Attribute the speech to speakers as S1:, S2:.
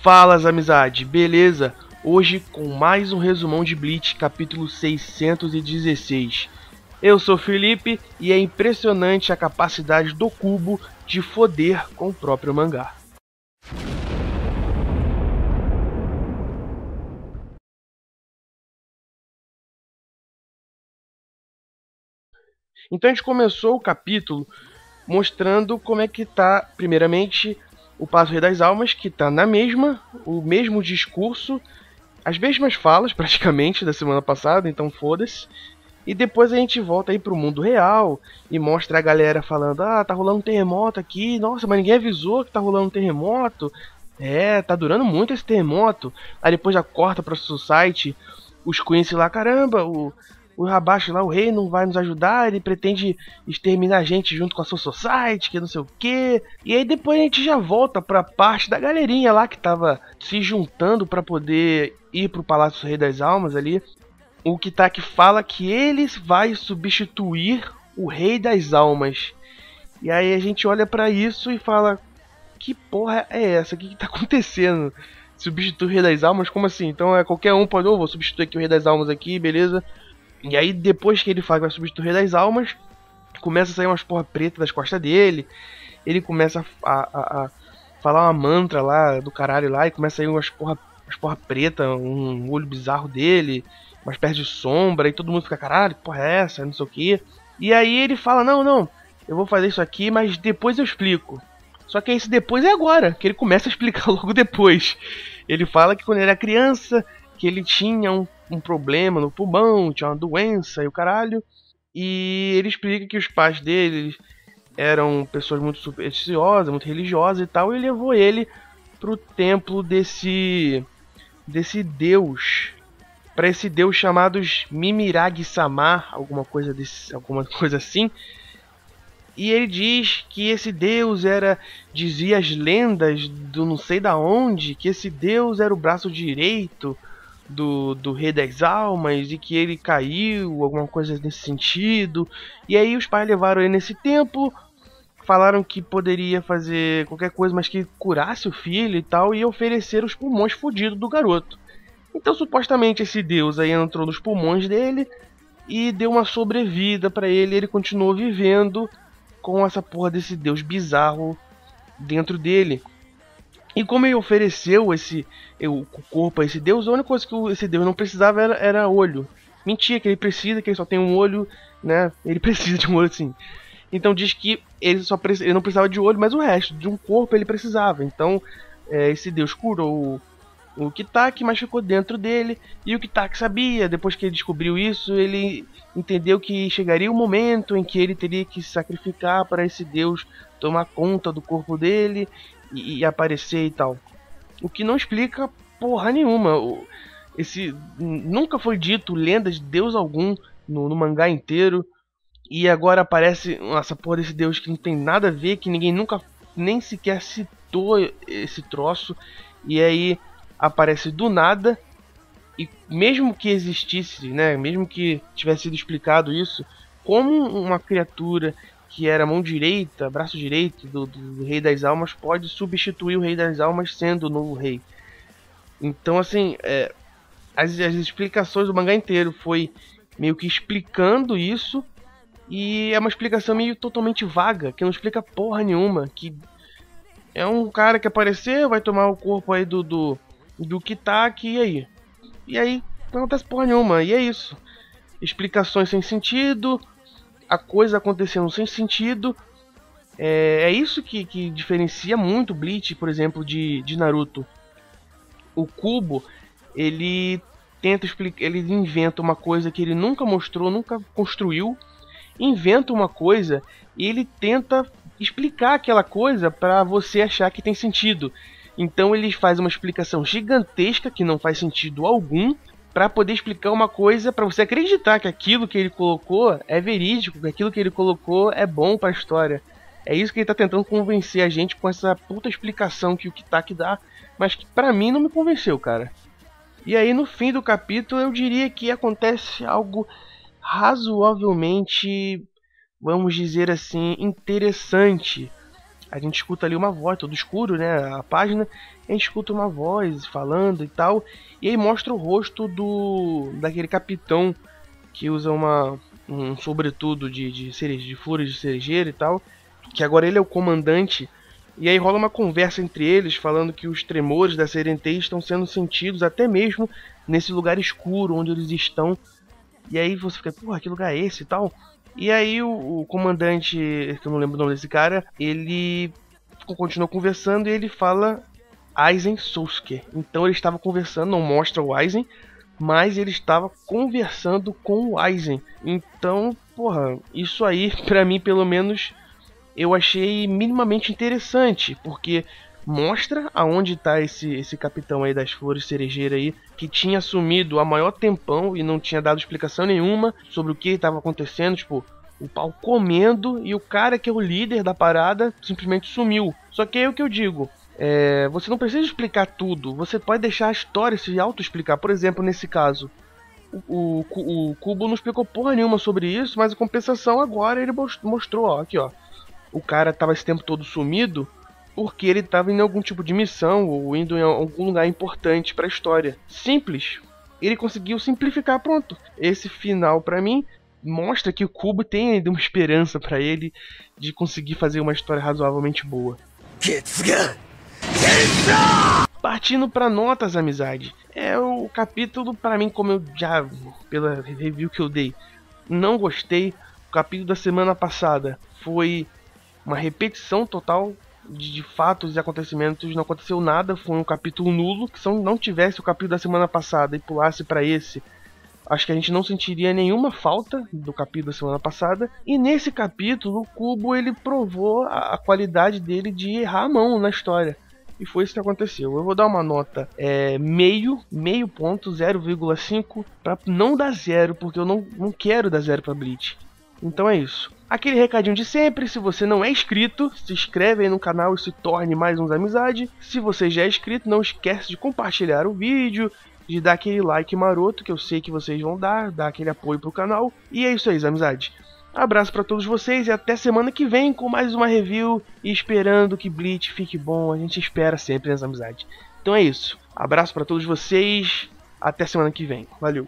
S1: Fala, amizade, beleza? Hoje com mais um resumão de Bleach, capítulo 616. Eu sou o Felipe e é impressionante a capacidade do Kubo de foder com o próprio mangá. Então a gente começou o capítulo mostrando como é que tá, primeiramente, o Passo Rei das Almas, que tá na mesma, o mesmo discurso, as mesmas falas praticamente da semana passada, então foda-se. E depois a gente volta aí pro mundo real e mostra a galera falando: ah, tá rolando um terremoto aqui, nossa, mas ninguém avisou que tá rolando um terremoto. É, tá durando muito esse terremoto. Aí depois já corta pra Society, os Quincy lá, caramba, o Rabashi lá, o rei não vai nos ajudar, ele pretende exterminar a gente junto com a Society, que não sei o que. E aí depois a gente já volta pra parte da galerinha lá que tava se juntando pra poder ir pro Palácio Rei das Almas ali. O Kitaki fala que ele vai substituir o Rei das Almas. E aí a gente olha pra isso e fala: que porra é essa? O que tá acontecendo? Substituir o Rei das Almas? Como assim? Então é qualquer um pode, vou substituir aqui o Rei das Almas aqui, beleza? E aí depois que ele fala que vai substituir o Rei das Almas, começa a sair umas porra preta das costas dele. Ele começa a falar uma mantra lá do caralho lá e começa a sair umas porra preta, um olho bizarro dele, uma espécie de sombra, e todo mundo fica, caralho, que porra é essa, não sei o que. E aí ele fala, não, eu vou fazer isso aqui, mas depois eu explico. Só que esse depois é agora, que ele começa a explicar logo depois. Ele fala que quando ele era criança, que ele tinha um problema no pulmão, tinha uma doença e o caralho. E ele explica que os pais dele eram pessoas muito supersticiosas, muito religiosas e tal, e levou ele pro templo desse deus, para esse deus chamado Mimiragi-sama, alguma coisa assim. E ele diz que esse deus dizia as lendas do não sei da onde, que esse deus era o braço direito do Rei das Almas e que ele caiu, alguma coisa nesse sentido. E aí os pais levaram ele nesse templo, falaram que poderia fazer qualquer coisa, mas que curasse o filho e tal, e ofereceram os pulmões fodidos do garoto. Então supostamente esse deus aí entrou nos pulmões dele e deu uma sobrevida pra ele, e ele continuou vivendo com essa porra desse deus bizarro dentro dele. E como ele ofereceu o corpo a esse deus, a única coisa que esse deus não precisava era olho. Mentira, que ele precisa, que ele só tem um olho, né? Ele precisa de um olho sim. Então diz que ele não precisava de olho, mas o resto, de um corpo ele precisava. Então esse deus curou o Kitaki, mas ficou dentro dele. E o Kitaki sabia, depois que ele descobriu isso, ele entendeu que chegaria o momento em que ele teria que se sacrificar para esse deus tomar conta do corpo dele e aparecer e tal. O que não explica porra nenhuma. Nunca foi dito lenda de deus algum no mangá inteiro. E agora aparece essa porra desse deus que não tem nada a ver, que ninguém nunca nem sequer citou esse troço. E aí aparece do nada. E mesmo que existisse, né, mesmo que tivesse sido explicado isso, como uma criatura que era mão direita, braço direito do Rei das Almas pode substituir o Rei das Almas sendo o novo rei. Então assim, as explicações do mangá inteiro foi meio que explicando isso. E é uma explicação meio totalmente vaga, que não explica porra nenhuma. Que é um cara que apareceu, vai tomar o corpo aí do Kitaki, e aí? E aí não acontece porra nenhuma, e é isso. Explicações sem sentido, a coisa acontecendo sem sentido. É isso que diferencia muito Bleach, por exemplo, de Naruto. O Kubo, ele tenta explicar, ele inventa uma coisa que ele nunca mostrou, nunca construiu. Inventa uma coisa e ele tenta explicar aquela coisa para você achar que tem sentido. Então ele faz uma explicação gigantesca que não faz sentido algum para poder explicar uma coisa para você acreditar que aquilo que ele colocou é verídico, que aquilo que ele colocou é bom para a história. É isso que ele tá tentando convencer a gente com essa puta explicação que o Kitaki dá, mas que para mim não me convenceu, cara. E aí no fim do capítulo eu diria que acontece algo razoavelmente, vamos dizer assim, interessante. a gente escuta ali uma voz, todo escuro, né, a página, a gente escuta uma voz falando e tal, e aí mostra o rosto daquele capitão que usa um sobretudo de flores de cerejeira e tal, que agora ele é o comandante. E aí rola uma conversa entre eles, falando que os tremores da Serentei estão sendo sentidos até mesmo nesse lugar escuro onde eles estão. E aí você fica, porra, que lugar é esse e tal? E aí o comandante, que eu não lembro o nome desse cara, ele continua conversando e ele fala Aizen Sousuke. Então ele estava conversando, não mostra o Aizen, mas ele estava conversando com o Aizen. Então, porra, isso aí, pra mim, pelo menos, eu achei minimamente interessante, porque mostra aonde tá esse capitão aí das flores cerejeira aí, que tinha sumido há maior tempão e não tinha dado explicação nenhuma sobre o que estava acontecendo, tipo, o pau comendo e o cara que é o líder da parada simplesmente sumiu. Só que é o que eu digo, você não precisa explicar tudo, você pode deixar a história se auto-explicar. Por exemplo, nesse caso, o Kubo não explicou porra nenhuma sobre isso, mas em compensação agora ele mostrou, ó, aqui ó, o cara tava esse tempo todo sumido porque ele tava em algum tipo de missão ou indo em algum lugar importante pra história. Simples. Ele conseguiu simplificar, pronto. Esse final, pra mim, mostra que o Kubo tem ainda uma esperança pra ele de conseguir fazer uma história razoavelmente boa. Partindo pra notas, amizade. O capítulo, pra mim, como eu já, pela review que eu dei, não gostei. O capítulo da semana passada foi uma repetição total de fatos e acontecimentos, não aconteceu nada, foi um capítulo nulo, que se não tivesse o capítulo da semana passada e pulasse para esse, acho que a gente não sentiria nenhuma falta do capítulo da semana passada. E nesse capítulo, o Kubo ele provou a qualidade dele de errar a mão na história. E foi isso que aconteceu. Eu vou dar uma nota meio ponto, 0,5, para não dar zero, porque eu não quero dar zero para Bleach. Então é isso. Aquele recadinho de sempre, se você não é inscrito, se inscreve aí no canal e se torne mais uns amizade. Se você já é inscrito, não esquece de compartilhar o vídeo, de dar aquele like maroto, que eu sei que vocês vão dar aquele apoio pro canal. E é isso aí, amizade. Abraço pra todos vocês e até semana que vem com mais uma review e esperando que Bleach fique bom. A gente espera sempre, né, amizade. Então é isso. Abraço pra todos vocês, até semana que vem. Valeu!